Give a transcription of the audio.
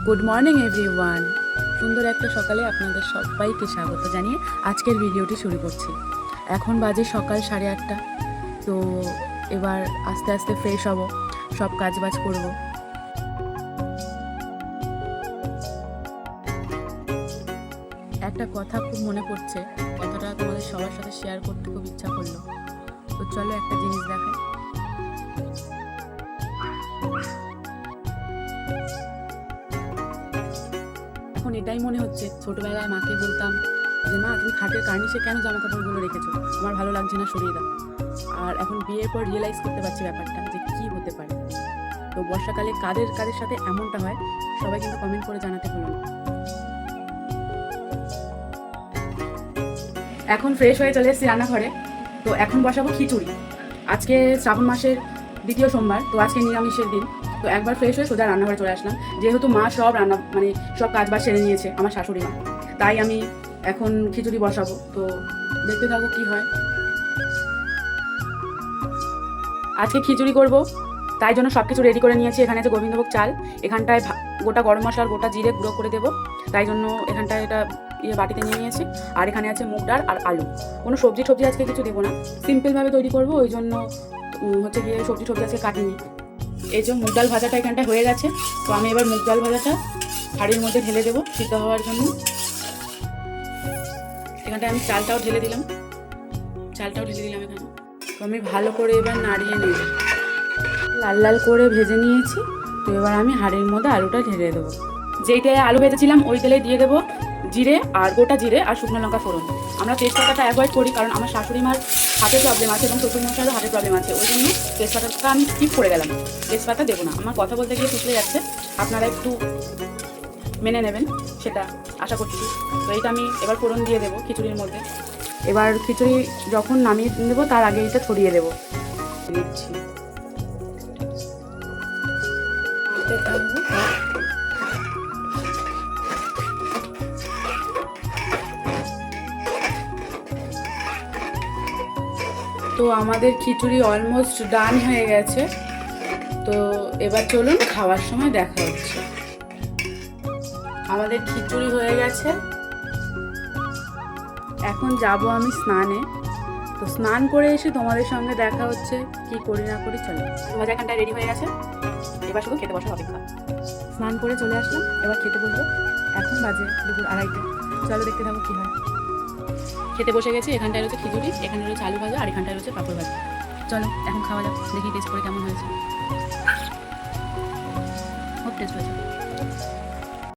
Good morning everyone. সুন্দর একটা সকালে আপনাদের সবাইকে স্বাগত জানিয়ে আজকের ভিডিওটি শুরু করছি। এখন বাজে সকাল 8:30। তো এবার আস্তে আস্তে ফ্রেশ হব, সব কাজবাজ করব। একটা কথা খুব মনে পড়ছে, কথাটা তোমাদের সবার সাথে শেয়ার করতে খুব ইচ্ছা করলো। তো চলো একটা জিনিস দেখাই। এখন এটাই মনে হচ্ছে, ছোটবেলায় মাকে বলতাম যে মা তুমি খাটের কার্নিশে কেন জামা কাপড়গুলো রেখেছো, আমার ভালো লাগছে না, সরিয়ে দাও। আর এখন বিয়ের পর রিয়েলাইজ করতে পারছি ব্যাপারটা যে কী হতে পারে। তো বর্ষাকালে কাদের কাদের সাথে এমনটা হয় সবাই কিন্তু কমেন্ট করে জানাতে ভুলো না। এখন ফ্রেশ হয়ে চলে এসেছি রান্নাঘরে। তো এখন বসাবো খিচুড়ি। আজকে শ্রাবণ মাসের দ্বিতীয় সোমবার, তো আজকে নিরামিষের দিন। তো একবার ফ্রেশ হয়ে সোজা রান্নাঘরে চলে আসলাম, যেহেতু মা সব রান্না সব কাজবাজ সেরে নিয়েছে, আমার শাশুড়ি মা। তাই আমি এখন খিচুড়ি বসাবো। তো দেখতে থাকো কি হয়। আজকে খিচুড়ি করব, তাই জন্য সব কিছু রেডি করে নিয়েছি। এখানে আছে গোবিন্দভোগ চাল, এখানটায় গোটা গরম মশলা আর গোটা জিরে গুঁড়ো করে দেবো, তাই জন্য এখানটায় এটা বাটিতে নিয়ে নিয়েছি। আর এখানে আছে মুগ ডাল আর আলু। কোনো সবজি আজকে কিছু দেবো না, সিম্পলভাবে তৈরি করবো, ওই জন্য হচ্ছে গিয়ে সবজি আজকে কাটিনি। এই যে মুগ ডাল ভাজাটা এখানটা হয়ে গেছে। তো আমি এবার মুগ ডাল ভাজাটা হাঁড়ির মধ্যে ঢেলে দেবো সিদ্ধ হওয়ার জন্য। এখানটায় আমি চালটাও ঢেলে দিলাম এখানে। তো আমি ভালো করে এবার নাড়িয়ে নেব। লাল লাল করে ভেজে নিয়েছি। তো এবার আমি হাঁড়ির মধ্যে আলুটা ঢেলে দেবো। যেই তেলে আলু ভেজেছিলাম ওই তেলে দিয়ে দেবো জিরে আর গোটা জিরে আর শুকনো লঙ্কা ফোড়ন। আমরা তেজপাতাটা অ্যাভয়েড করি, কারণ আমার শাশুড়ি মার হাতে প্রবলেম আছে এবং শ্বশুর মশারও হাতে প্রবলেম আছে, ওই জন্য তেজপাতাটা আমি স্কিপ করে গেলাম। তেজপাতা দেবো না। আমার কথা বলতে গিয়ে পিছলে যাচ্ছে, আপনারা একটু মেনে নেবেন, সেটা আশা করছি। তো এইটা আমি এবার ফোড়ন দিয়ে দেবো খিচুড়ির মধ্যে। এবার খিচুড়ি যখন নামিয়ে দেবো তার আগে এটা ছড়িয়ে দেবো। দিচ্ছি তো আমাদের খিচুড়ি অলমোস্ট ডান হয়ে গেছে। তো এবার চলুন খাওয়ার সময় দেখা হচ্ছে। আমাদের খিচুড়ি হয়ে গেছে, এখন যাব আমি স্নানে। তো স্নান করে এসে তোমাদের সঙ্গে দেখা হচ্ছে, কি করি না করি। চলো, ভাজা এখানটা রেডি হয়ে গেছে, এবার শুধু খেতে বসার অপেক্ষা। স্নান করে চলে আসলাম, এবার খেতে বসবো। এখন বাজে দুপুর 2:30। চলো দেখতে থাকো কি হয়। খেতে বসে গেছি। এখানটায় রয়েছে খিচুড়ি, এখানে রয়েছে আলু ভাজা, আর এখানটায় রয়েছে পাঁপড় ভাজা। চলো এখন খাওয়া যাক, দেখি টেস্ট করে কেমন হয়েছে। খুব টেস্ট হয়েছে।